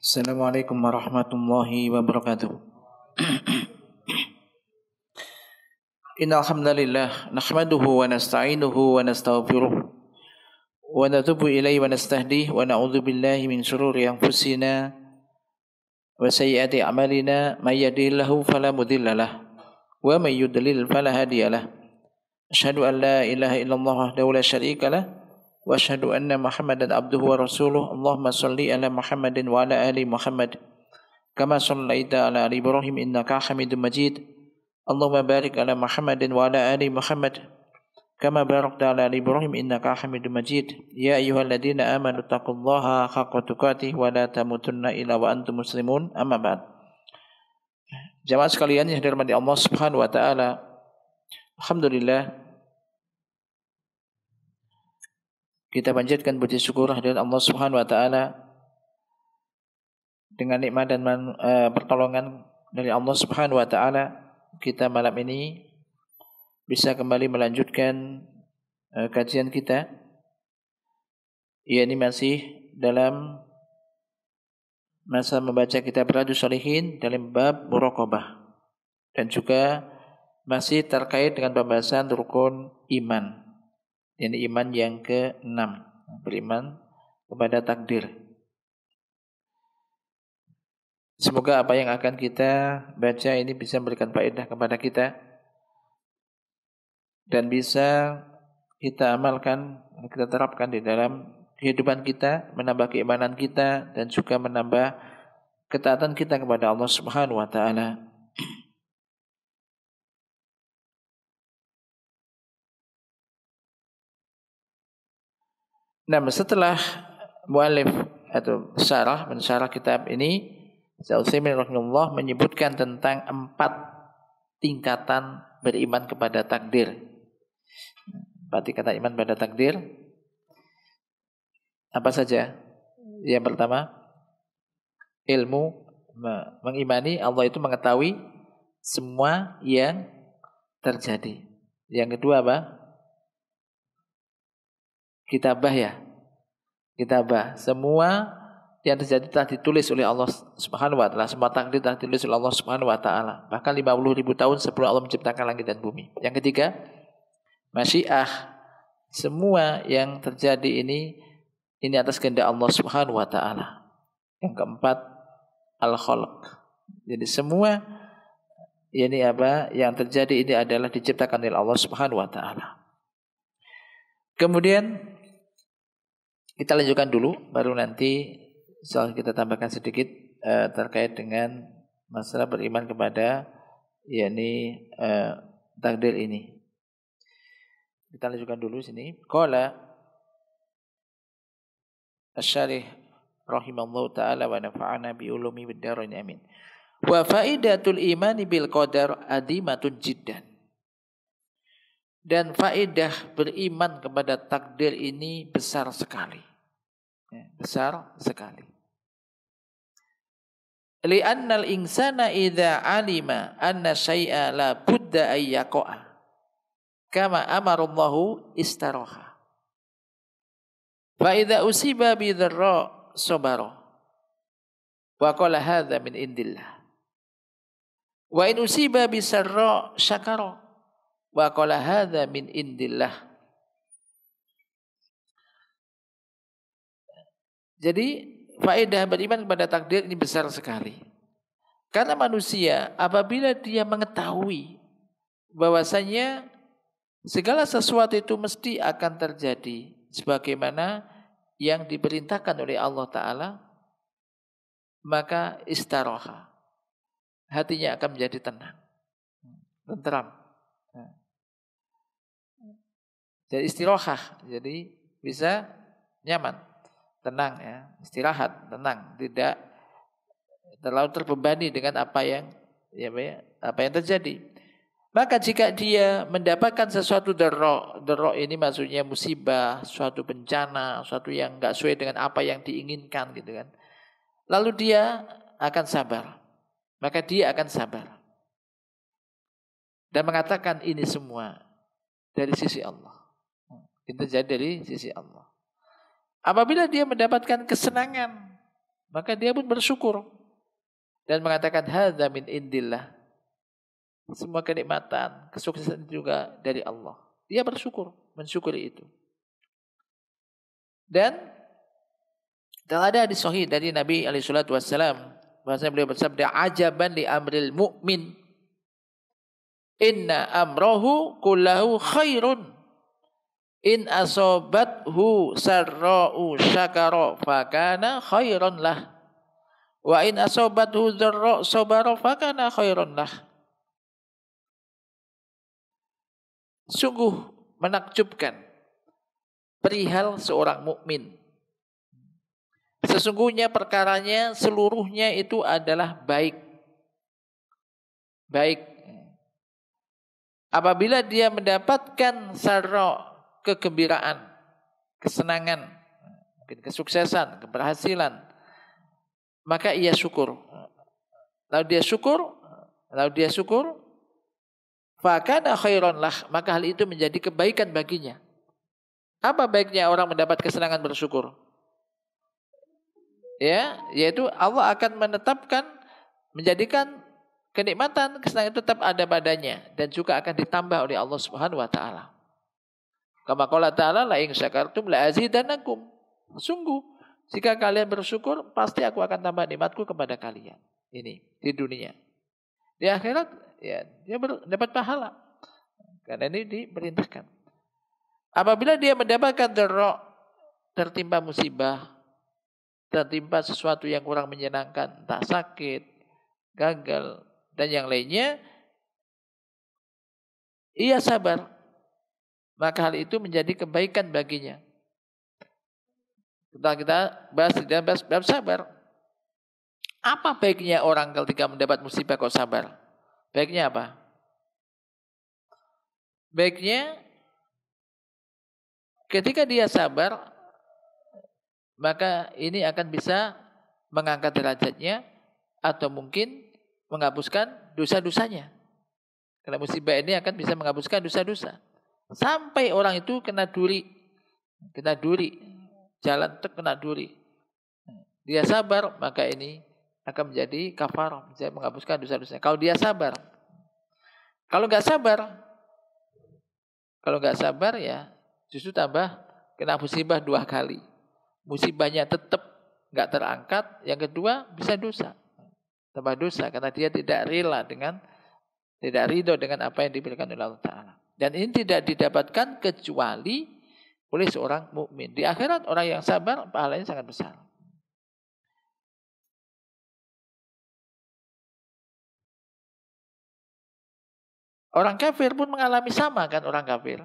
Assalamualaikum warahmatullahi wabarakatuh. Innal hamdalillah nahmaduhu wa nasta'inuhu wa nastaghfiruh wa natubu ilaihi wa nastahdihi wa na'udzu billahi min shururi anfusina wa sayyiati a'malina may yahdihillahu fala mudilla lahu wa may yudlil fala hadiya lahu. Asyhadu an la ilaha illallah wahdahu la syarika lahu wa asyhadu anna Muhammadan abduhu wa rasuluh. Allahumma shalli ala Muhammadin wa ala ali Muhammad kama shallaita ala ali Ibrahim innaka Hamidum Majid. Allahumma barik ala Muhammadin wa ala ali Muhammad kama barakta ala ali Ibrahim innaka Hamidum Majid. Ya ayyuhalladzina amanu taqullaha haqqa tuqatih wa la tamutunna illa wa antum muslimun. Amma ba'd. Jamaah sekalian yang dirahmati Allah Subhanahu wa taala, alhamdulillah kita panjatkan puji syukur kehadirat Allah Subhanahu wa taala dengan nikmat dan pertolongan dari Allah Subhanahu wa taala kita malam ini bisa kembali melanjutkan kajian kita. Ini masih dalam masa membaca kitab Riyadhus Shalihin dalam bab muraqabah dan juga masih terkait dengan pembahasan rukun iman. Ini iman yang ke-6, beriman kepada takdir. Semoga apa yang akan kita baca ini bisa memberikan faedah kepada kita dan bisa kita amalkan, kita terapkan di dalam kehidupan kita, menambah keimanan kita dan juga menambah ketaatan kita kepada Allah Subhanahu wa taala. Nah, setelah muallif atau mensyarah kitab ini, Syaikh rahimahullah menyebutkan tentang 4 tingkatan beriman kepada takdir. 4 tingkatan iman pada takdir. Apa saja? Yang pertama, ilmu, mengimani Allah itu mengetahui semua yang terjadi. Yang kedua apa? Kitabah ya. Kitabah. Semua yang terjadi telah ditulis oleh Allah Subhanahu wa taala. Semua takdir telah ditulis oleh Allah Subhanahu wa taala. Bahkan 50.000 tahun sebelum Allah menciptakan langit dan bumi. Yang ketiga, masyiah. Semua yang terjadi ini atas kehendak Allah Subhanahu wa taala. Yang keempat, al-khalq. Jadi semua yang terjadi ini adalah diciptakan oleh Allah Subhanahu wa taala. Kemudian kita lanjutkan dulu, baru nanti kita tambahkan sedikit terkait dengan masalah beriman kepada takdir ini. Kita lanjutkan dulu sini. Qala asy-syarih rahimallahu taala wa nafa'ana bi ulumi bid darain amin. Wa faidatul imani bil qadar adimatun jiddan. Dan faedah beriman kepada takdir ini besar sekali. Besar sekali. Li'annal insana idza alima anna syai'a la budda ay yaqa'a kama amarallahu istaraha. Fa idza usiba bi dharra sabara wa qala hadza min indillah. Wa in usiba bi sarra syakara wa qala hadza min indillah. Jadi faedah beriman kepada takdir ini besar sekali. Karena manusia apabila dia mengetahui bahwasanya segala sesuatu itu mesti akan terjadi sebagaimana yang diperintahkan oleh Allah Ta'ala, maka istirahat. Hatinya akan menjadi tenang, tenteram. Jadi istirahat, jadi bisa nyaman, tenang ya, istirahat, tenang, tidak terlalu terbebani dengan apa yang terjadi. Maka jika dia mendapatkan sesuatu darra ini maksudnya musibah, suatu bencana, suatu yang enggak sesuai dengan apa yang diinginkan gitu kan. Lalu dia akan sabar. Maka dia akan sabar. Dan mengatakan ini semua dari sisi Allah. Itu terjadi dari sisi Allah. Apabila dia mendapatkan kesenangan, maka dia pun bersyukur dan mengatakan hadza min indillah. Semua kenikmatan, kesuksesan juga dari Allah. Dia bersyukur, mensyukuri itu. Dan telah ada hadis sahih dari Nabi alaihi salatu wassalam, bahwasanya beliau bersabda, ajaban li amril mu'min, inna amrahu kullahu khairun, in asobathu sarra'u syakara fakana khairan lah, wa in asobathu dharra sabara fakana khairan lah. Sungguh menakjubkan perihal seorang mukmin. Sesungguhnya perkaranya seluruhnya itu adalah baik. Baik. Apabila dia mendapatkan sarra, kegembiraan, kesenangan, mungkin kesuksesan, keberhasilan, maka ia syukur. Lalu dia syukur, fakana khairan lah, maka hal itu menjadi kebaikan baginya. Apa baiknya orang mendapat kesenangan bersyukur? Ya, yaitu Allah akan menjadikan kenikmatan, kesenangan itu tetap ada padanya dan juga akan ditambah oleh Allah Subhanahu wa taala. Kama qala ta'ala, la in syakartum la azidannakum. Sungguh jika kalian bersyukur pasti aku akan tambah nikmatku kepada kalian. Ini di dunia. Di akhirat ya dia dapat pahala. Karena ini diperintahkan. Apabila dia mendapatkan tertimpa musibah, tertimpa sesuatu yang kurang menyenangkan, entah sakit, gagal dan yang lainnya, ia sabar, maka hal itu menjadi kebaikan baginya. Kita bahas di dalam bab sabar. Apa baiknya orang ketika mendapat musibah kok sabar? Baiknya apa? Baiknya ketika dia sabar, maka ini akan bisa mengangkat derajatnya atau mungkin menghapuskan dosa-dosanya. Karena musibah ini akan bisa menghapuskan dosa-dosa. Sampai orang itu kena duri, jalan terkena duri. Dia sabar, maka ini akan menjadi kafarah, bisa menghapuskan dosa-dosa. Kalau dia sabar. Kalau nggak sabar ya justru tambah kena musibah 2 kali. Musibahnya tetap nggak terangkat, yang kedua bisa dosa. Tambah dosa karena dia tidak ridho dengan apa yang diberikan oleh Allah Ta'ala. Dan ini tidak didapatkan kecuali oleh seorang mukmin. Di akhirat orang yang sabar pahalanya sangat besar. Orang kafir pun mengalami sama kan orang kafir.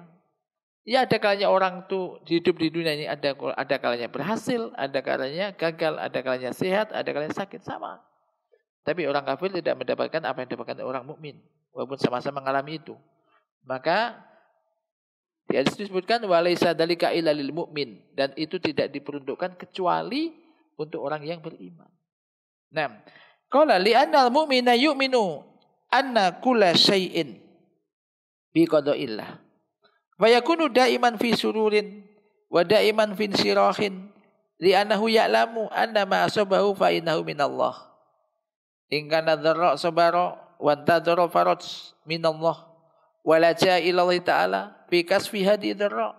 Ya ada kalanya orang itu hidup di dunia ini ada kalanya berhasil, ada kalanya gagal, ada kalanya sehat, ada kalanya sakit, sama. Tapi orang kafir tidak mendapatkan apa yang didapatkan orang mukmin, walaupun sama-sama mengalami itu. Maka di hadis disebutkan walaisa dzalika illa lil mu'min, dan itu tidak diperuntukkan kecuali untuk orang yang beriman. Nah, qala li annal mu'mina yu'minu anna kulla syai'in bi qadaillah. Wa yakunu daiman fi sururin wa daiman fi sirahin li annahu ya'lamu anna ma asabahu fa innahu minallah. In kana dharra sabara wa tadharra faraj minallah wa la ja'a ila Allah ta'ala fi kasfi hadi dharra.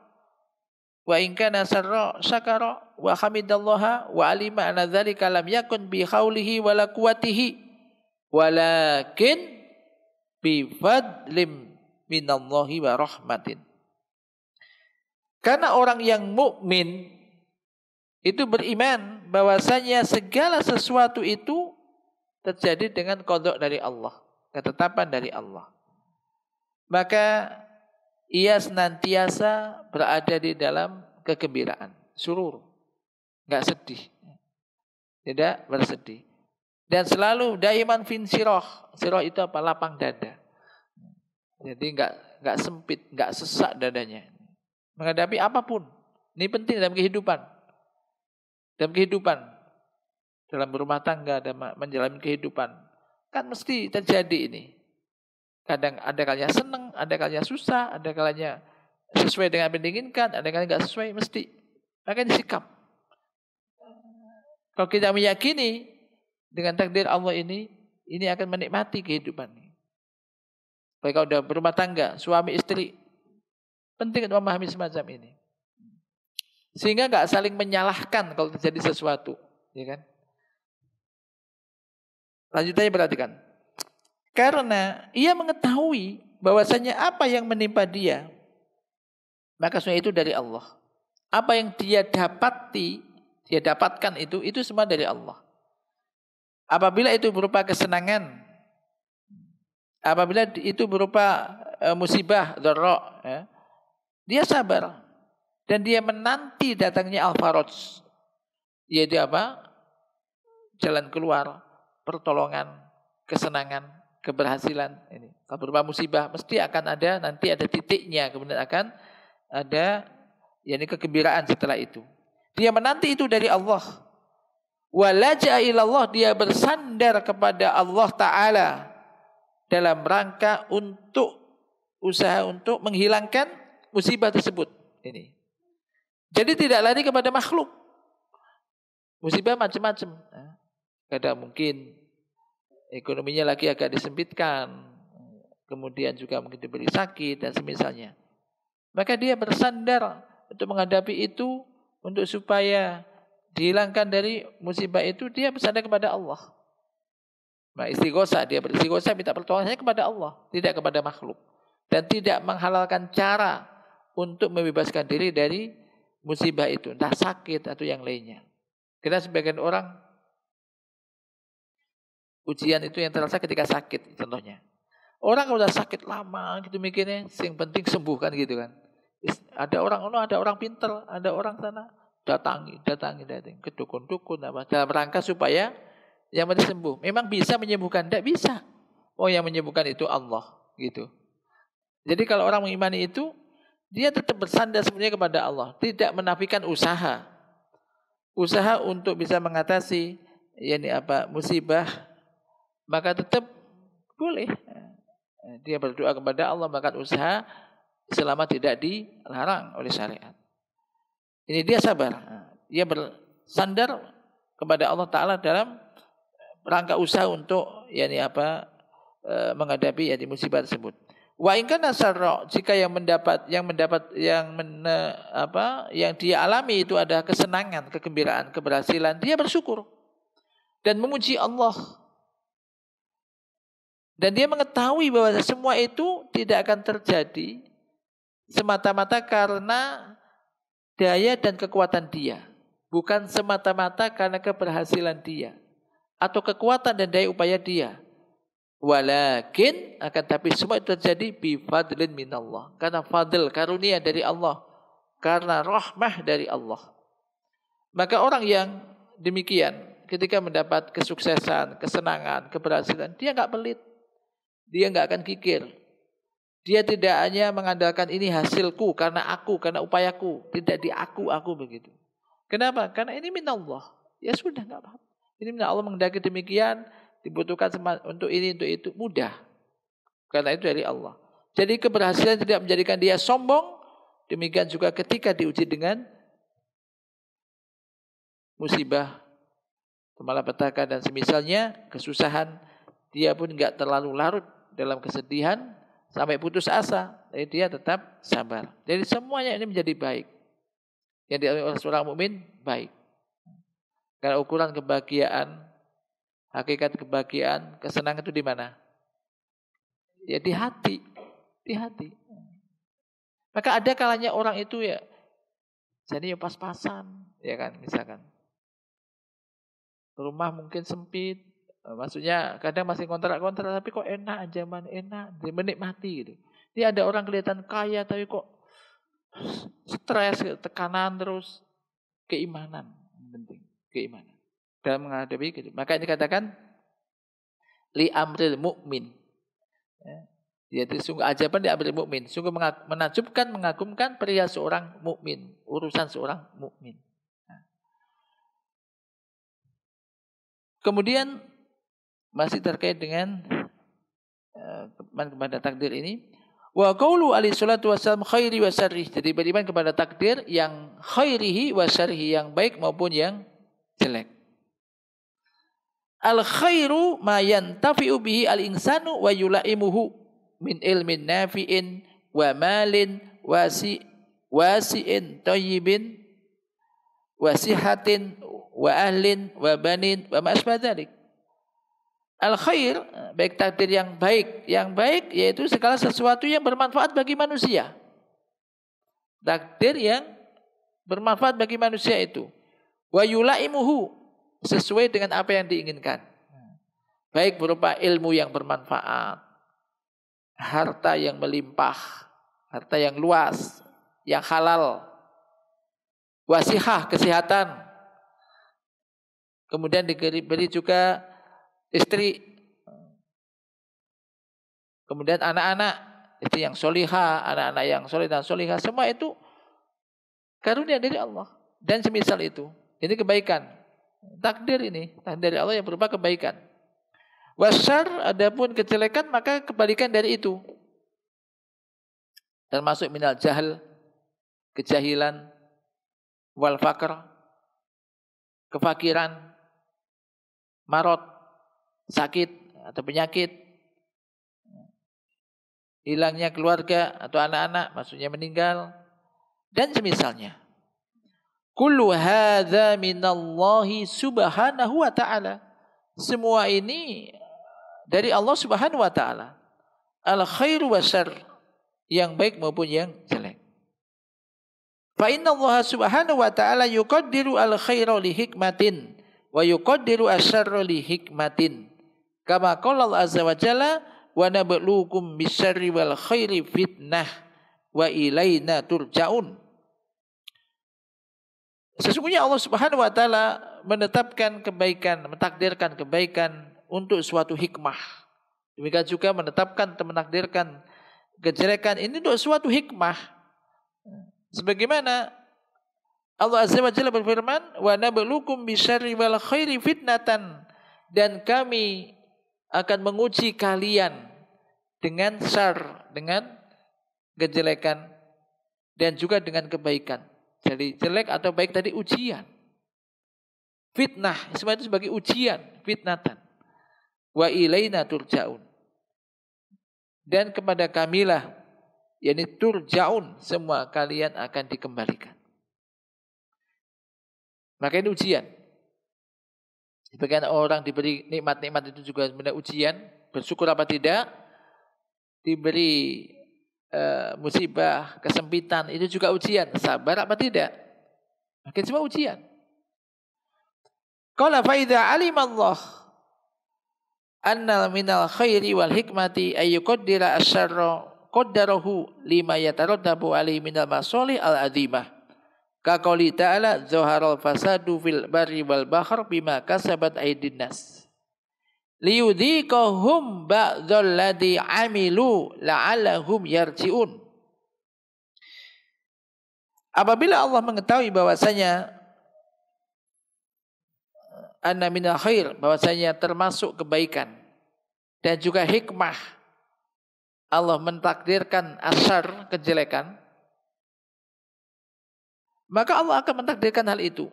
Wa in kana sarra syakara wa hamidallaha wa alima anna dzalika lam yakun bi khaulihi wa la quwwatihi walakin bi fadlim minallahi wa rahmatin. Karena orang yang mukmin itu beriman bahwasanya segala sesuatu itu terjadi dengan qada dari Allah, ketetapan dari Allah. Maka ia senantiasa berada di dalam kegembiraan, surur, enggak sedih. Tidak bersedih. Dan selalu daiman fin sirah. Sirah itu apa? Lapang dada. Jadi enggak sempit, enggak sesak dadanya. Menghadapi apapun. Ini penting dalam kehidupan. Dalam berumah tangga, dalam menjalani kehidupan. Kan mesti terjadi ini. Kadang ada kalanya senang, ada kalanya susah, ada kalanya sesuai dengan yang diinginkan, ada kalanya enggak sesuai, mesti. Maka disikap. Kalau kita meyakini dengan takdir Allah ini akan menikmati kehidupan ini. Baik kalau sudah berumah tangga, suami istri, penting untuk memahami semacam ini. Sehingga nggak saling menyalahkan kalau terjadi sesuatu, ya kan? Lanjutannya perhatikan. Karena ia mengetahui bahwasanya apa yang menimpa dia, maka semua itu dari Allah. Apa yang dia dapatkan itu semua dari Allah. Apabila itu berupa kesenangan, apabila itu berupa musibah, dharra, ya, dia sabar dan dia menanti datangnya al-faraj, yaitu apa? Jalan keluar, pertolongan, kesenangan, keberhasilan. Ini kalau berupa musibah mesti akan ada, nanti ada titiknya, kemudian akan ada yakni kegembiraan setelah itu. Dia menanti itu dari Allah. Walaja'a ilallah, dia bersandar kepada Allah Ta'ala dalam rangka untuk usaha untuk menghilangkan musibah tersebut. Ini. Jadi tidak lari kepada makhluk. Musibah macam-macam. Kadang mungkin ekonominya lagi agak disempitkan, kemudian juga mungkin diberi sakit dan semisalnya. Maka dia bersandar untuk menghadapi itu, untuk supaya dihilangkan dari musibah itu, dia bersandar kepada Allah. Nah, istighosah, dia beristighosah minta pertolongannya kepada Allah, tidak kepada makhluk. Dan tidak menghalalkan cara untuk membebaskan diri dari musibah itu, entah sakit atau yang lainnya. Karena sebagian orang ujian itu yang terasa ketika sakit, contohnya. Orang kalau sudah sakit lama gitu mikirnya, yang penting sembuhkan gitu kan. Ada orang pintar, ada orang sana datangi ke dukun-dukun apa dalam rangka supaya yang penting sembuh. Memang bisa menyembuhkan? Tidak bisa. Oh, yang menyembuhkan itu Allah gitu. Jadi kalau orang mengimani itu, dia tetap bersandar sebenarnya kepada Allah, tidak menafikan usaha untuk bisa mengatasi musibah, maka tetap boleh. Dia berdoa kepada Allah, maka usaha selama tidak dilarang oleh syariat. Ini dia sabar. Dia bersandar kepada Allah Ta'ala dalam rangka usaha untuk menghadapi musibah tersebut. Wa in kana sarra, jika yang dia alami itu ada kesenangan, kegembiraan, keberhasilan, dia bersyukur dan memuji Allah. Dan dia mengetahui bahwa semua itu tidak akan terjadi semata-mata karena daya dan kekuatan dia, bukan semata-mata karena keberhasilan dia atau kekuatan dan daya upaya dia. Walakin, akan tapi semua itu terjadi bi fadlin minallah, karena fadl, karunia dari Allah, karena rahmah dari Allah. Maka orang yang demikian ketika mendapat kesuksesan, kesenangan, keberhasilan, dia enggak pelit. Dia enggak akan kikir. Dia tidak hanya mengandalkan ini hasilku karena upayaku, tidak di aku begitu. Kenapa? Karena ini minallah. Ya sudah, enggak apa-apa. Ini minallah, Allah menghendaki demikian, dibutuhkan untuk ini, untuk itu, mudah. Karena itu dari Allah. Jadi keberhasilan tidak menjadikan dia sombong. Demikian juga ketika diuji dengan musibah, malapetaka dan semisalnya, kesusahan, dia pun enggak terlalu larut dalam kesedihan sampai putus asa. Jadi dia tetap sabar. Jadi semuanya ini menjadi baik. Yang dialami oleh seorang mukmin baik. Karena ukuran kebahagiaan, hakikat kebahagiaan, kesenangan itu di mana? Ya di hati. Di hati. Maka ada kalanya orang itu ya jadi pas-pasan, ya kan, misalkan. Rumah mungkin sempit, maksudnya kadang masih kontrak-kontrak, tapi kok enak aja, enak, menikmati gitu. Ini ada orang kelihatan kaya tapi kok stres, tekanan terus, keimanan penting, keimanan dalam menghadapi gitu. Maka ini dikatakan li amril mukmin. Yaitu sungguh ajaban di amril mukmin, sungguh menakjubkan, mengagumkan pria seorang mukmin, urusan seorang mukmin. Kemudian masih terkait dengan kepada takdir ini, wa qaulu alaihi salatu wasallam khairi wa syarri. Jadi beriman kepada takdir yang khairihi wa syarrihi, yang baik maupun yang jelek. Al khairu ma yantafi'u bihi al insanu wa yulaimuhu min ilmin nafi'in wa malin wasi'in tayyibin wa sihatin wa ahlin wa banin wa ma asbah dzalik. Al khair, baik takdir yang baik yaitu segala sesuatu yang bermanfaat bagi manusia. Takdir yang bermanfaat bagi manusia itu. Wa yulaimuhu, sesuai dengan apa yang diinginkan. Baik berupa ilmu yang bermanfaat, harta yang melimpah, harta yang luas, yang halal, wasihah, kesehatan. Kemudian diberi juga istri, kemudian anak-anak, istri yang solihah, anak-anak yang solih dan solihah, semua itu karunia dari Allah dan semisal itu. Ini kebaikan, takdir ini, takdir dari Allah yang berupa kebaikan. Wasyar, adapun kejelekan maka kebalikan dari itu, termasuk minal jahil, kejahilan, wal faqr, kefakiran, marot, sakit atau penyakit, hilangnya keluarga atau anak-anak, maksudnya meninggal, dan semisalnya. Kullu hadza minallahi subhanahu wa ta'ala. Semua ini dari Allah subhanahu wa ta'ala. Al khairu wa syarr, yang baik maupun yang jelek. Fa inna Allah subhanahu wa ta'ala yuqaddiru al khaira li hikmatin wa yuqaddiru asyarra li hikmatin. Kama qala Allah azza wa jalla wa nabluukum bisyarri wal khairi fitnah wa ilaina turja'un. Sesungguhnya Allah Subhanahu wa taala menetapkan kebaikan, mentakdirkan kebaikan untuk suatu hikmah. Demikian juga menetapkan atau menakdirkan kejelekan ini untuk suatu hikmah. Sebagaimana Allah Azza wa Jalla berfirman, wa nabluukum bisyarri wal khairi fitnatan, dan kami akan menguji kalian dengan syar, dengan kejelekan, dan juga dengan kebaikan. Jadi jelek atau baik tadi ujian. Fitnah, semua itu sebagai ujian, fitnatan. Wa ilaina turja'un. Dan kepada kamilah, yakni turja'un, semua kalian akan dikembalikan. Maka ini ujian. Sebagian orang diberi nikmat-nikmat itu juga sebenarnya ujian, bersyukur apa tidak. Diberi musibah, kesempitan, itu juga ujian, sabar apa tidak. Maka semua ujian. Qala fa idza alima Allah anna minal khairi wal hikmati ay yuqaddira asyarra qaddarahu lima yatarattabu alaihi minal masalih al azimah. Ka qouli ta'ala zaharal fasadu fil barri wal bahr bima kasabat aydin nas. Liyudhiqahum ba'dzal ladzi 'amilu la'allahum yarji'un. Apabila Allah mengetahui bahwasanya anna minal khair, bahwasanya termasuk kebaikan dan juga hikmah, Allah mentakdirkan asyar, kejelekan, maka Allah akan mentakdirkan hal itu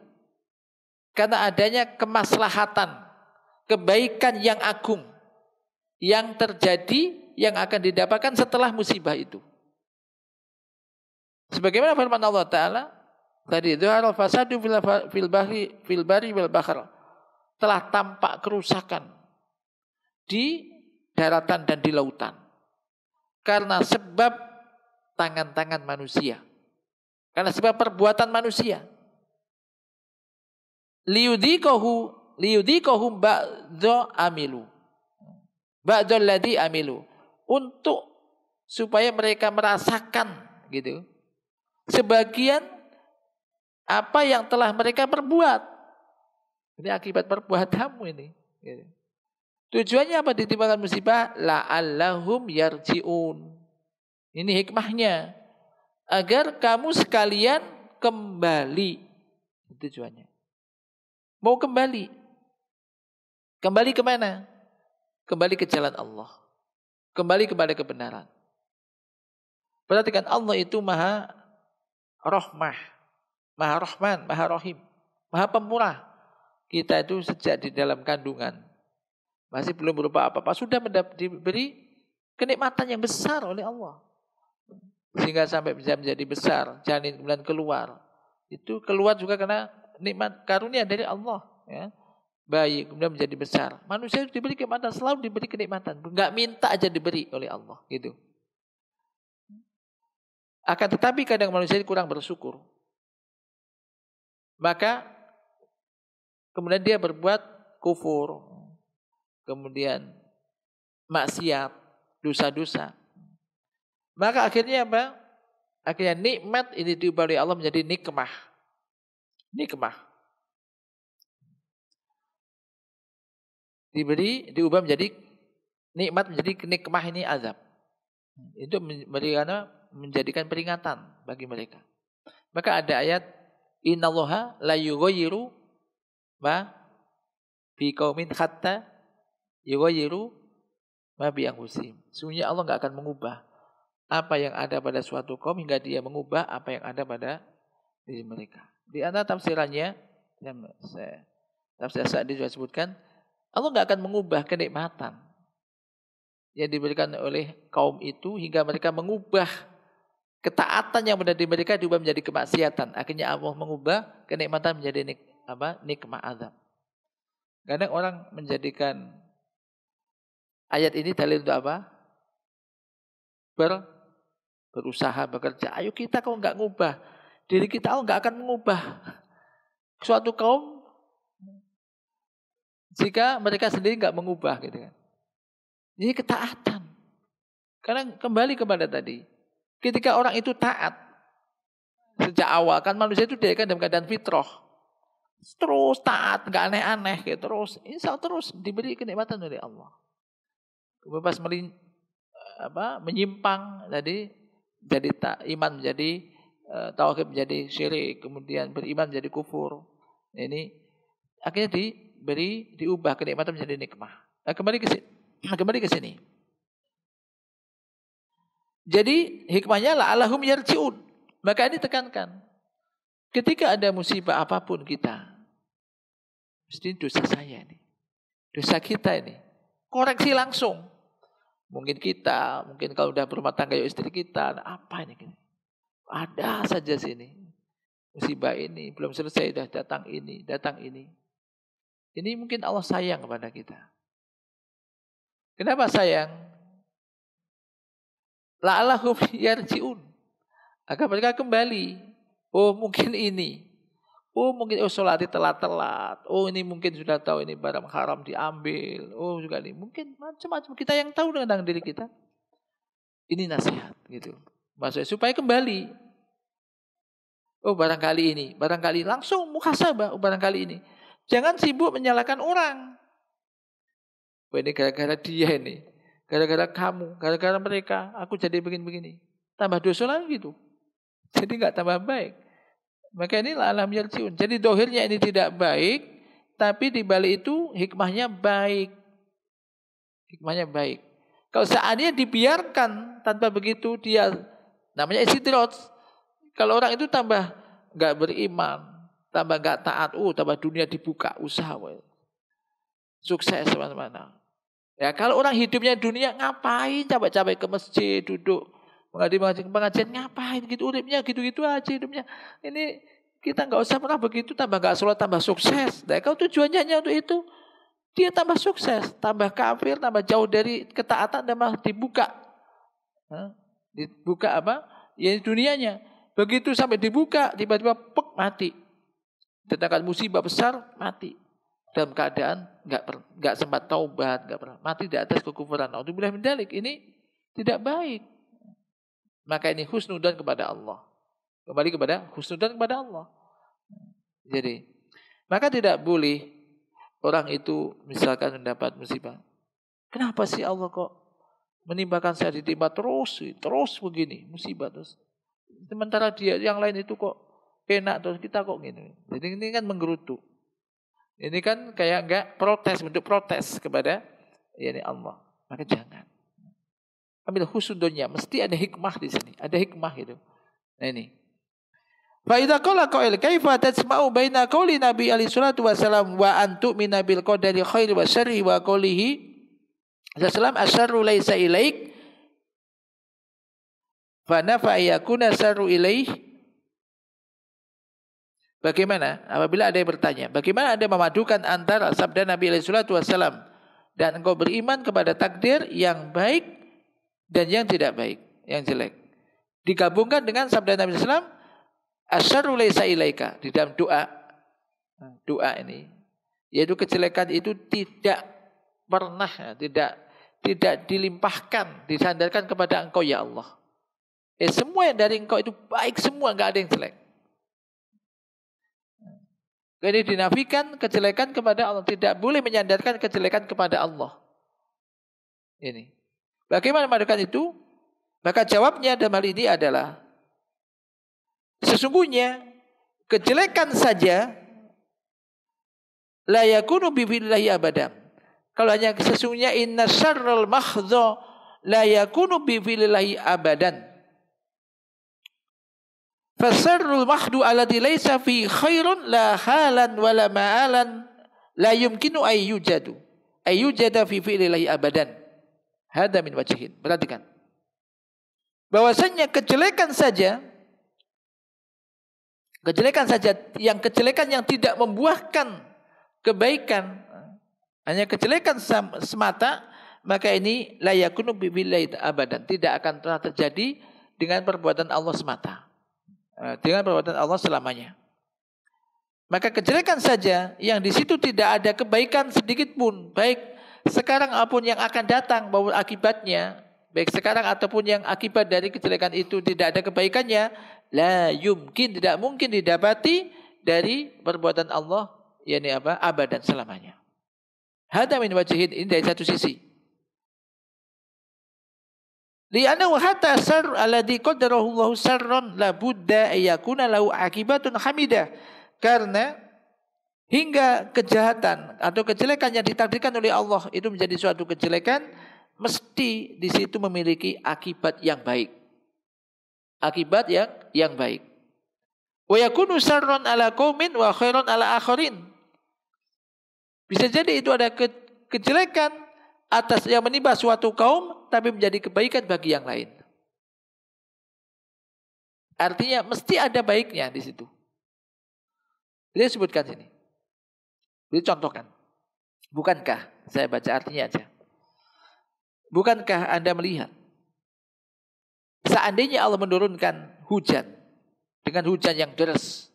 karena adanya kemaslahatan, kebaikan yang agung yang terjadi, yang akan didapatkan setelah musibah itu. Sebagaimana firman Allah Ta'ala tadi, dhaharal fasadu fil barri wal bahr, telah tampak kerusakan di daratan dan di lautan karena sebab tangan-tangan manusia, karena sebab perbuatan manusia. Liyudhiqahum ba'dza amilu, ba'dzal ladzi amilu, untuk supaya mereka merasakan gitu sebagian apa yang telah mereka perbuat. Ini akibat perbuatanmu ini gitu. Tujuannya apa ditimpakan musibah? La'allahum yarji'un. Ini hikmahnya, agar kamu sekalian kembali. Tujuannya mau kembali. Kembali ke mana? Kembali ke jalan Allah. Kembali kepada kebenaran. Perhatikan, Allah itu maha rahmah, maha rahman, maha rahim, maha pemurah. Kita itu sejak di dalam kandungan Masih belum berupa apa-apa, sudah diberi kenikmatan yang besar oleh Allah. Sehingga sampai bisa menjadi besar, janin kemudian keluar. Itu keluar juga karena nikmat karunia dari Allah. Ya. Bayi kemudian menjadi besar. Manusia itu diberi kenikmatan, selalu diberi kenikmatan. Enggak minta aja diberi oleh Allah. Gitu. Akan tetapi kadang manusia kurang bersyukur. Maka kemudian dia berbuat kufur. Kemudian maksiat, dosa-dosa. Maka akhirnya apa? Akhirnya nikmat ini diubah oleh Allah menjadi nikmah. Nikmah. Diubah menjadi nikmat, menjadi nikmah, ini azab. Itu menjadikan peringatan bagi mereka. Maka ada ayat, innallaha la yughayyiru ma bi qaumin hatta yughayyiru ma bi anfusihim. Sesungguhnya Allah enggak akan mengubah apa yang ada pada suatu kaum hingga dia mengubah apa yang ada pada diri mereka. Di antara tafsirannya, tafsir Sa'di juga sebutkan, Allah enggak akan mengubah kenikmatan yang diberikan oleh kaum itu hingga mereka mengubah ketaatan yang berada di mereka diubah menjadi kemaksiatan. Akhirnya Allah mengubah kenikmatan menjadi nikmah azab. Kadang orang menjadikan ayat ini dalil untuk apa? Berusaha, bekerja. Ayo kita kalau enggak ngubah diri kita, Allah enggak akan mengubah suatu kaum jika mereka sendiri enggak mengubah, gitu kan. Ini ketaatan. Karena kembali kepada tadi, ketika orang itu taat sejak awal, kan manusia itu dia kan dalam keadaan fitrah, terus taat, enggak aneh-aneh, gitu. Terus insya Allah terus diberi kenikmatan oleh Allah. Kemudian pas menyimpang tadi, jadi iman menjadi tauhid menjadi syirik, kemudian beriman menjadi kufur. Ini akhirnya diubah kenikmatan menjadi nikmah. Nah, kembali ke sini. Jadi hikmahnya la'allahum yarji'un. Maka ini tekankan. Ketika ada musibah apapun kita, mesti dosa saya ini, dosa kita ini, koreksi langsung. Mungkin kalau udah berumah tangga ya istri kita, apa ini? Ada saja sini. Musibah ini belum selesai, sudah datang ini. Ini mungkin Allah sayang kepada kita. Kenapa sayang? La'allahum yarji'un. Agar mereka kembali. Oh mungkin ini. Oh mungkin sholat telat-telat. Oh ini mungkin sudah tahu ini barang haram diambil. Oh juga ini. Mungkin macam-macam. Kita yang tahu tentang diri kita. Ini nasihat gitu. Maksudnya supaya kembali. Oh barangkali ini. Barangkali langsung muhasabah. Oh barangkali ini. Jangan sibuk menyalahkan orang. Oh ini gara-gara dia ini. Gara-gara kamu. Gara-gara mereka. Aku jadi begini-begini. Tambah dosa lagi gitu. Jadi gak tambah baik. Maka ini la'allahum yarji'un. Jadi dohirnya ini tidak baik, tapi di balik itu hikmahnya baik. Hikmahnya baik. Kalau seandainya dibiarkan tanpa begitu, dia namanya istidraj. Kalau orang itu tambah enggak beriman, tambah enggak taat, tambah dunia dibuka, usaha. Sukses mana-mana. Ya kalau orang hidupnya dunia, ngapain capek-capek ke masjid, duduk pengajian ngapain gitu, uripnya gitu-gitu aja hidupnya. Ini kita enggak usah pernah begitu, tambah enggak sholat, tambah sukses. Nah, kalau tujuannya hanya untuk itu, dia tambah sukses, tambah kafir, tambah jauh dari ketaatan, tambah dibuka. Dibuka apa? Ya dunianya. Begitu sampai dibuka, tiba-tiba mati. Datangkan musibah besar, mati. Dalam keadaan enggak sempat taubat, enggak pernah mati di atas kekufuran. Alhamdulillah min dzalik. Ini tidak baik. Maka ini husnudzan kepada Allah. Kembali kepada husnudzan kepada Allah. Jadi, maka tidak boleh orang itu misalkan mendapat musibah. Kenapa sih Allah kok menimpakan saya ditimpa terus begini, musibah terus. Sementara dia yang lain itu kok enak, terus kita kok gini. Jadi ini kan menggerutu. Ini kan kayak enggak bentuk protes kepada Allah. Maka jangan. Ambil husnudzonnya, mesti ada hikmah di sini, ada hikmah gitu. Nah ini. Fa idza qala qail kaifa tasma'u baina qauli Nabi alaihi salatu wasalam wa an tu'mina bil qadari khairi wa syarri wa qaulihi sallam asyarru laisa ilaik fa nafa yakuna syarru ilaih. Bagaimana apabila ada yang bertanya, bagaimana Anda memadukan antara sabda Nabi alaihi salatu wasalam dan engkau beriman kepada takdir yang baik dan yang tidak baik, yang jelek, digabungkan dengan sabda Nabi sallallahu alaihi wasallam asyarru laisa ilaika di dalam doa ini, yaitu kejelekan itu tidak pernah tidak dilimpahkan, disandarkan kepada engkau ya Allah. Semua yang dari engkau itu baik semua, enggak ada yang jelek. Jadi dinafikan kejelekan kepada Allah, tidak boleh menyandarkan kejelekan kepada Allah. Ini. Bagaimana memadukan itu? Maka jawabnya dalam hal ini adalah sesungguhnya kejelekan saja la yakunu bi billahi abadan. Kalau hanya sesungguhnya inna syarral mahdha la yakunu bi billahi abadan. Fasarrul mahdu alladhi laysa fi khairun la halan wala ma'alan la yumkinu ayyujada fi fi'lillahi abadan. Hada min wajhin. Perhatikan. Bahwasanya kejelekan saja yang tidak membuahkan kebaikan, hanya kejelekan semata, maka ini la yakunu bi billahi abadan, tidak akan pernah terjadi dengan perbuatan Allah semata. Dengan perbuatan Allah selamanya. Maka kejelekan saja yang di situ tidak ada kebaikan sedikit pun, baik sekarang apapun yang akan datang bahwa akibatnya, baik sekarang ataupun yang akibat dari kejelekan itu tidak ada kebaikannya, tidak mungkin didapati dari perbuatan Allah, yakni apa? Abadan selamanya. Hada min wajhin, ini dari satu sisi. Li'annahu hatta syarr alladhi qaddarahu Allahu syarran la budda ayyakuna lahu akibatun hamidah. Karena hingga kejahatan atau kejelekan yang ditakdirkan oleh Allah itu menjadi suatu kejelekan, mesti di situ memiliki akibat yang baik. Akibat yang baik. Wa yakunu syarran ala qaumin wa khairan ala akharin. Bisa jadi itu ada kejelekan atas yang menimpa suatu kaum, tapi menjadi kebaikan bagi yang lain. Artinya mesti ada baiknya di situ. Dia sebutkan sini. Dia contohkan. Bukankah, saya baca artinya aja. Bukankah Anda melihat, seandainya Allah menurunkan hujan, dengan hujan yang deras,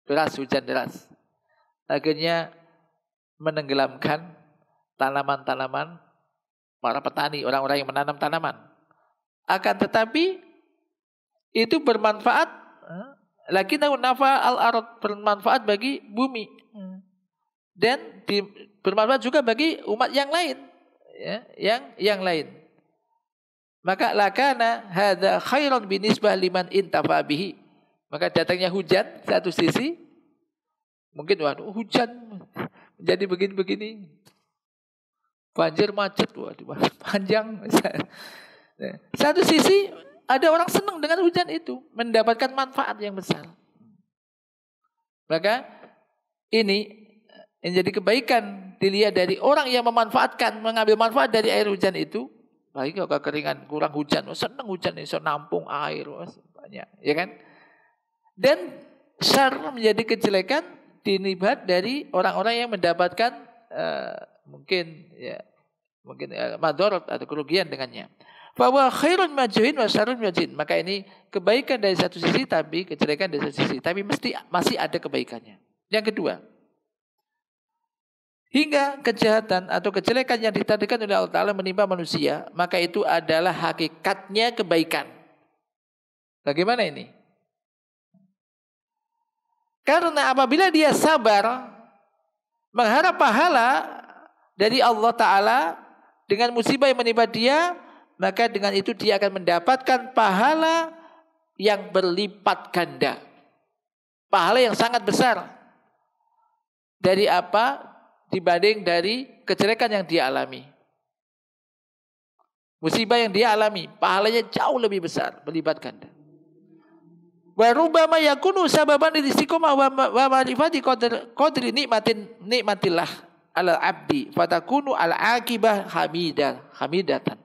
hujan deras, akhirnya menenggelamkan tanaman-tanaman para petani, orang-orang yang menanam tanaman. Akan tetapi itu bermanfaat, lakinnahu nafa al-ard, bermanfaat bagi bumi. Dan bermanfaat juga bagi umat yang lain, ya, yang lain. Maka lakana hadza khairan binisbah liman intafa bihi. Maka datangnya hujan satu sisi, mungkin waduh hujan menjadi begini-begini. Banjir macet, waduh panjang. Satu sisi ada orang senang dengan hujan itu, mendapatkan manfaat yang besar. Maka ini yang jadi kebaikan dilihat dari orang yang memanfaatkan, mengambil manfaat dari air hujan itu. Baik kalau kekeringan, kurang hujan, senang hujan ini, so nampung air banyak, ya kan? Dan syarr menjadi kejelekan dinibat dari orang-orang yang mendapatkan mungkin madarat atau kerugian dengannya. Bahwa khairun majhin wa syarrun majhin. Maka ini kebaikan dari satu sisi, tapi kejelekan dari satu sisi, tapi masih ada kebaikannya. Yang kedua, hingga kejahatan atau kejelekan yang ditakdirkan oleh Allah Ta'ala menimpa manusia, maka itu adalah hakikatnya kebaikan. Bagaimana ini? Karena apabila dia sabar mengharap pahala dari Allah Ta'ala dengan musibah yang menimpa dia, maka dengan itu dia akan mendapatkan pahala yang berlipat ganda. Pahala yang sangat besar. Dari apa? Dibanding dari kejelekan yang dia alami. Musibah yang dia alami, pahalanya jauh lebih besar, berlipat ganda. Wa rubbama yakunu sababan lil istiqomah wa ma'rifati qadri nikmatillah ala abdi fatakunu al akibah hamidatan.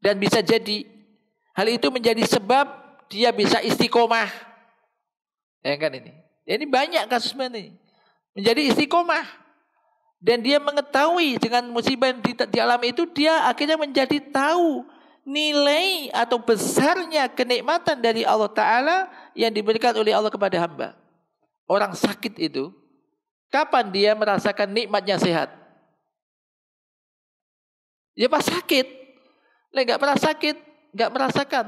Dan bisa jadi hal itu menjadi sebab dia bisa istiqomah. Ya kan ini. Ini banyak kasus ini. Menjadi istiqomah. Dan dia mengetahui dengan musibah yang dialami itu, dia akhirnya menjadi tahu nilai atau besarnya kenikmatan dari Allah Ta'ala yang diberikan oleh Allah kepada hamba. Orang sakit itu, kapan dia merasakan nikmatnya sehat? Ya pas sakit. Nggak pernah sakit, nggak merasakan.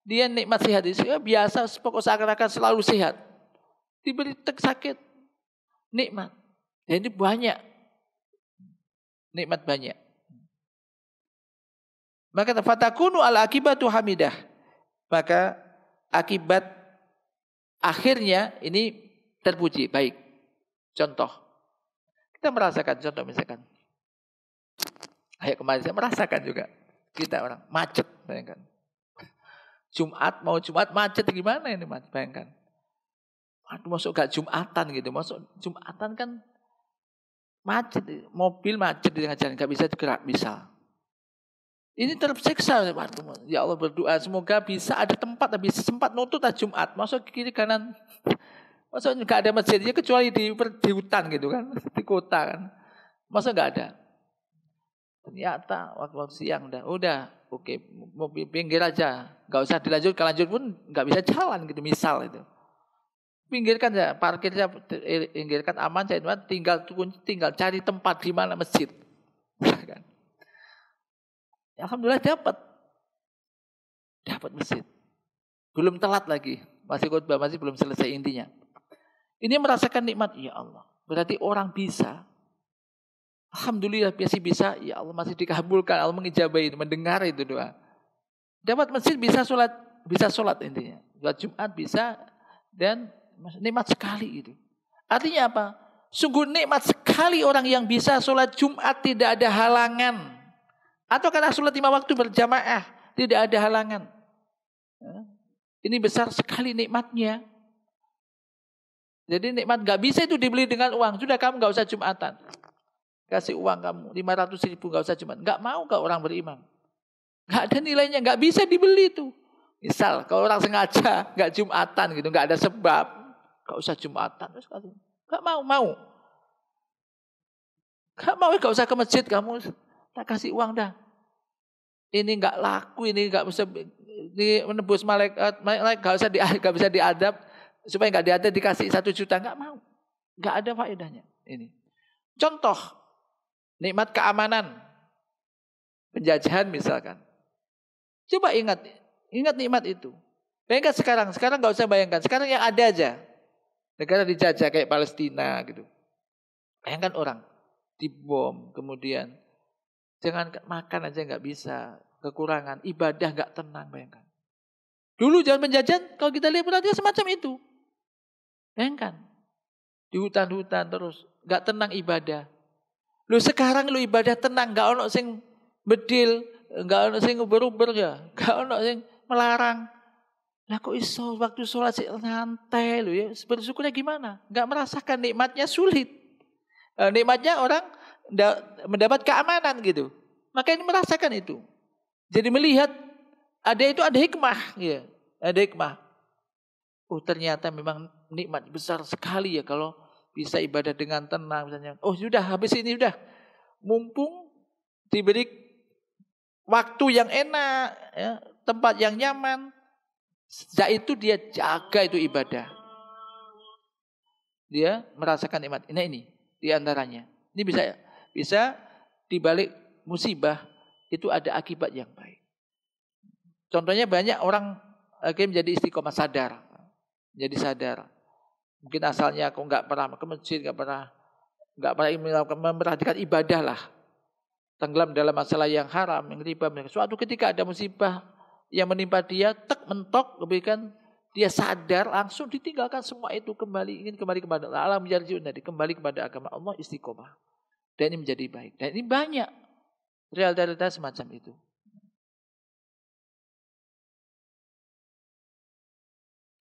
Dia nikmat sehat itu biasa, pokok seakan-akan selalu sehat. Diberi sakit, nikmat. Dan ini banyak. Nikmat banyak. Maka fatakunu al akibatu hamidah. Maka akibat akhirnya ini terpuji, baik. Contoh. Kita merasakan contoh misalkan. Kayak kemarin saya merasakan juga. Kita orang macet, bayangkan. Jumat macet gimana ini macet, bayangkan. Aduh, masuk gak Jumatan gitu. Masuk Jumatan kan macet, mobil macet di tengah jalan, gak bisa gerak, bisa. Ini tersiksa, ya Allah berdoa semoga bisa ada tempat, bisa sempat nutut Jumat, masuk ke kiri kanan, masuk nggak ada masjidnya kecuali di hutan gitu kan, di kota kan, masa nggak ada. Ternyata waktu siang udah, oke, mobil pinggir aja, nggak usah dilanjut, kalau lanjut pun nggak bisa jalan gitu, misal itu. Pinggirkan ya, parkirnya pinggirkan aman, saya tinggal cari tempat di mana masjid, kan? Alhamdulillah dapat masjid. Belum telat lagi. Masih khutbah, masih belum selesai intinya. Ini merasakan nikmat, ya Allah. Berarti orang bisa. Alhamdulillah masih bisa, ya Allah masih dikabulkan. Allah mengijabai itu, mendengar itu doa. Dapat masjid bisa sholat intinya. Sholat Jumat bisa dan nikmat sekali itu. Artinya apa? Sungguh nikmat sekali orang yang bisa sholat Jumat tidak ada halangan. Atau karena sholat 5 waktu berjamaah tidak ada halangan. Ini besar sekali nikmatnya. Jadi nikmat gak bisa itu dibeli dengan uang. Sudah kamu gak usah Jumatan. Kasih uang kamu 500.000 gak usah Jumat. Gak mau gak orang beriman. Gak ada nilainya, gak bisa dibeli itu. Misal kalau orang sengaja gak Jumatan gitu, gak ada sebab, gak usah Jumatan. Gak mau. Gak mau, gak usah ke masjid kamu. Tak kasih uang dah. Ini enggak laku, ini enggak bisa menebus malaikat enggak bisa diadab supaya enggak diadab dikasih 1 juta, enggak mau. Enggak ada faedahnya ini. Contoh nikmat keamanan. Penjajahan misalkan. Coba ingat nikmat itu. Bayangkan sekarang enggak usah bayangkan. Sekarang yang ada aja. Negara dijajah kayak Palestina gitu. Bayangkan orang dibom, kemudian jangan makan aja nggak bisa, kekurangan, ibadah nggak tenang, bayangkan. Dulu zaman penjajahan, kalau kita lihat perhatian semacam itu. Bayangkan, di hutan-hutan terus, nggak tenang ibadah. Lu sekarang lu ibadah tenang, nggak ono sing bedil, nggak ono sing uber-uber ya, nggak ono sing melarang. Lah kok iso waktu sholat sih nyantai lu ya, bersyukurnya gimana? Nggak merasakan nikmatnya sulit. Nikmatnya orang mendapat keamanan gitu. Maka ini merasakan itu. Jadi melihat ada hikmah, ya. Ada hikmah. Oh, ternyata memang nikmat besar sekali ya kalau bisa ibadah dengan tenang misalnya. Oh, sudah habis ini sudah. Mumpung diberi waktu yang enak, ya, tempat yang nyaman. Sejak itu dia jaga itu ibadah. Dia merasakan nikmat. Ini di antaranya. Ini bisa dibalik musibah itu ada akibat yang baik. Contohnya banyak orang akhirnya menjadi istiqomah sadar. Jadi sadar. Mungkin asalnya aku nggak pernah ke masjid, nggak pernah memperhatikan ibadah lah. Tenggelam dalam masalah yang haram, yang riba. Suatu ketika ada musibah yang menimpa dia, mentok, kemudian dia sadar, langsung ditinggalkan semua itu, ingin kembali kepada Allah, kembali kepada agama Allah, istiqomah. Dan ini menjadi baik. Dan ini banyak realitas semacam itu.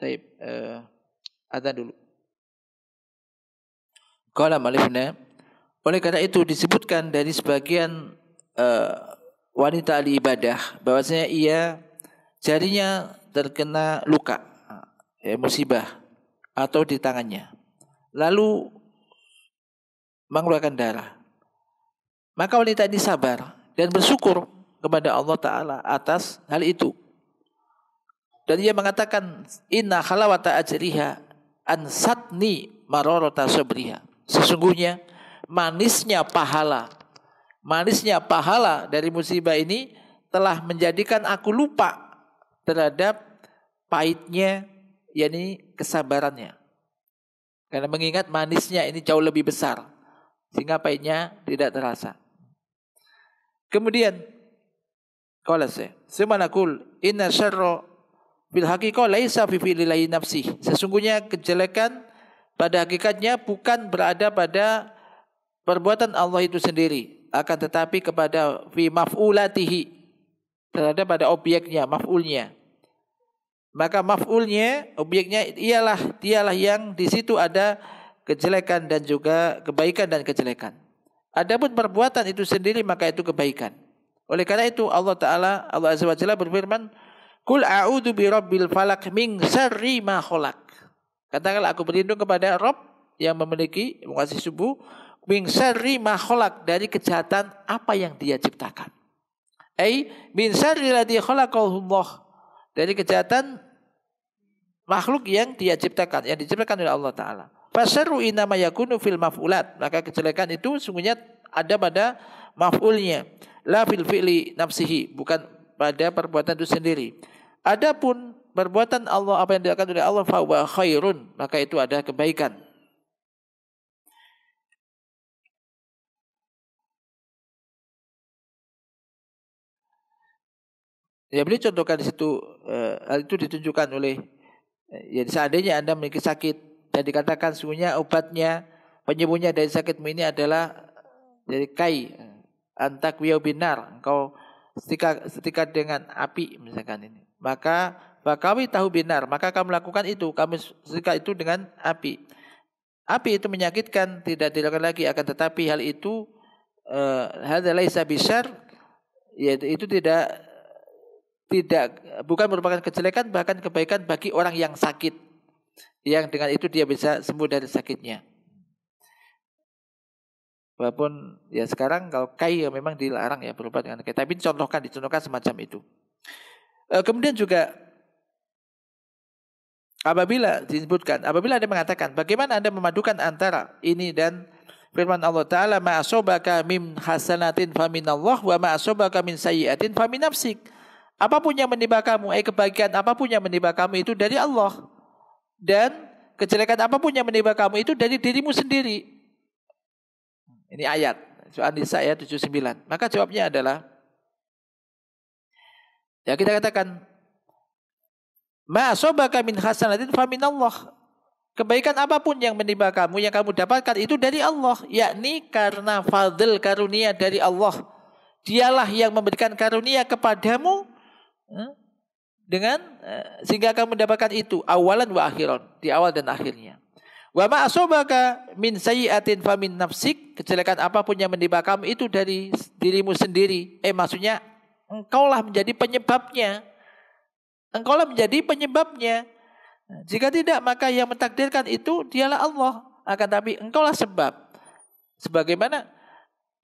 Baik, adzan dulu. Qala malifna, oleh karena itu disebutkan dari sebagian wanita ahli ibadah bahwasanya ia jarinya terkena luka, musibah atau di tangannya, lalu mengeluarkan darah. Maka wanita ini sabar dan bersyukur kepada Allah Ta'ala atas hal itu. Dan ia mengatakan, inna khalawata ajriha ansatni marorota sabriha. Sesungguhnya manisnya pahala dari musibah ini telah menjadikan aku lupa terhadap pahitnya, yakni kesabarannya. Karena mengingat manisnya ini jauh lebih besar, sehingga pahitnya tidak terasa. Kemudian qala semanakul inna syarra bil haqiqah laisa fi fi'li nafsi. Sesungguhnya kejelekan pada hakikatnya bukan berada pada perbuatan Allah itu sendiri, akan tetapi kepada fi maf'ulatihi, terhadap pada objeknya, maf'ulnya. Maka maf'ulnya, objeknya dialah yang di situ ada kejelekan dan juga kebaikan dan kejelekan. Adapun perbuatan itu sendiri maka itu kebaikan. Oleh karena itu Allah Azza wa Jalla berfirman, "Qul a'udzu birabbil falaq min syarri ma khalaq." Katakanlah aku berlindung kepada Rabb yang memiliki menguasai subuh, min syarri ma khalaq, dari kejahatan apa yang Dia ciptakan. Min syarri ladzi khalaqahu Allah, dari kejahatan makhluk yang Dia ciptakan, yang diciptakan oleh Allah Ta'ala. Fasyarru innama yakunu fil maf'ulat, maka kejelekan itu sungguhnya ada pada maf'ulnya, la fil fi'li nafsihi, bukan pada perbuatan itu sendiri. Adapun perbuatan Allah, apa yang dilakukan oleh Allah, fa huwa khairun, maka itu ada kebaikan. Ya, beliau contohkan di situ, hal itu ditunjukkan oleh ya, seandainya Anda memiliki sakit dan dikatakan sungguhnya obatnya, penyembuhnya dari sakitmu ini adalah dari kai, antakwiyau binar, engkau setika dengan api misalkan ini. Maka bakawi tahu binar, maka kamu lakukan itu, kamu setika itu dengan api. Api itu menyakitkan, tidak dilakukan lagi, akan tetapi hal itu hadza laisa bisyarr, yaitu itu bukan merupakan kejelekan, bahkan kebaikan bagi orang yang sakit, yang dengan itu dia bisa sembuh dari sakitnya. Walaupun ya sekarang kalau kai ya memang dilarang ya berobat dengan kai, tapi dicontohkan semacam itu. Kemudian juga apabila ada mengatakan bagaimana Anda memadukan antara ini dan firman Allah Ta'ala, ma asobaka min hasanatin faminallah wa ma asobaka min sayyiatin famin nafsik. Apapun yang menimpa kamu, kebaikan apapun yang menimpa kamu itu dari Allah, dan kejelekan apapun yang menimpa kamu itu dari dirimu sendiri. Ini ayat surah An-Nisa ayat 79. Maka jawabnya adalah, ya kita katakan, ma asobaka min hasanatin faminallah. Kebaikan apapun yang menimpa kamu, yang kamu dapatkan itu dari Allah, yakni karena fadl karunia dari Allah. Dialah yang memberikan karunia kepadamu dengan sehingga kamu mendapatkan itu awalan wa akhiran, di awal dan akhirnya. Wa ma asobaka min sayyiatin famin nafsik, kejelekan apapun yang menimpa kamu itu dari dirimu sendiri. Maksudnya engkaulah menjadi penyebabnya. Engkaulah menjadi penyebabnya. Jika tidak, maka yang mentakdirkan itu dialah Allah, akan tapi engkaulah sebab. Sebagaimana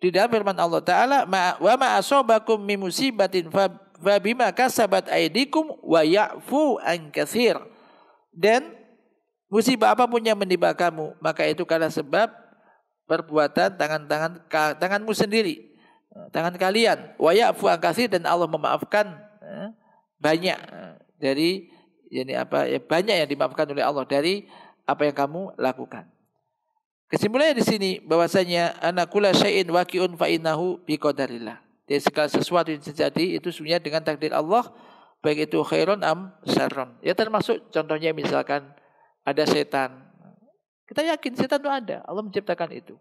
di dalam firman Allah Ta'ala, wa ma asobakum min musibatin fa bima kasabat aydikum wa ya'fu an katsir. Dan musibah apapun yang menimpa kamu, maka itu karena sebab perbuatan tanganmu sendiri, tangan kalian. Wa ya'fu an katsir, dan Allah memaafkan banyak dari banyak yang dimaafkan oleh Allah dari apa yang kamu lakukan. Kesimpulannya di sini bahwasanya anakula syai'in waqi'un fa innahu biqadarillah. Jadi segala sesuatu yang terjadi itu sebenarnya dengan takdir Allah, baik itu khairun am syarrun. Ya termasuk contohnya misalkan ada setan. Kita yakin setan itu ada, Allah menciptakan itu.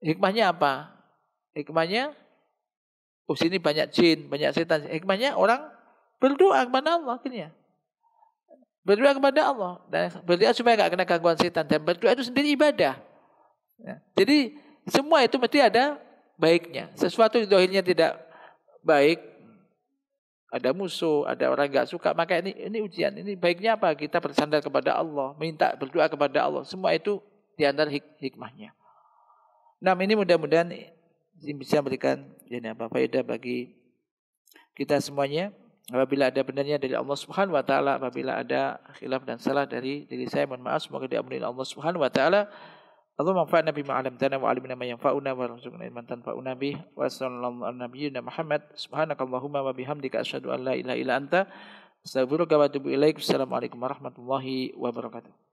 Hikmahnya apa? Hikmahnya sini banyak jin, banyak setan. Hikmahnya orang berdoa kepada Allah akhirnya. Berdoa kepada Allah. Dan berdoa supaya enggak kena gangguan setan. Dan berdoa itu sendiri ibadah. Ya. Jadi semua itu mesti ada baiknya. Sesuatu yang zahirnya tidak baik, ada musuh, ada orang enggak suka, maka ini ujian. Ini baiknya apa? Kita bersandar kepada Allah, minta berdoa kepada Allah. Semua itu di antara hikmahnya. Nah, ini mudah-mudahan bisa memberikan faedah bagi kita semuanya. Apabila ada benarnya dari Allah Subhanahu wa taala, apabila ada khilaf dan salah dari diri saya, mohon maaf, semoga diampuni Allah Subhanahu wa taala. Allahumma anfa'na bima 'allamtana wa 'allimna ma yanfa'una warzuqna ilman tanfa'una bih. Wa sallallahu ala nabiyyina Muhammad. Subhanakallahumma wa bihamdika asyhadu an la ilaha illa anta astaghfiruka wa atubu ilaik. Assalamualaikum warahmatullahi wabarakatuh.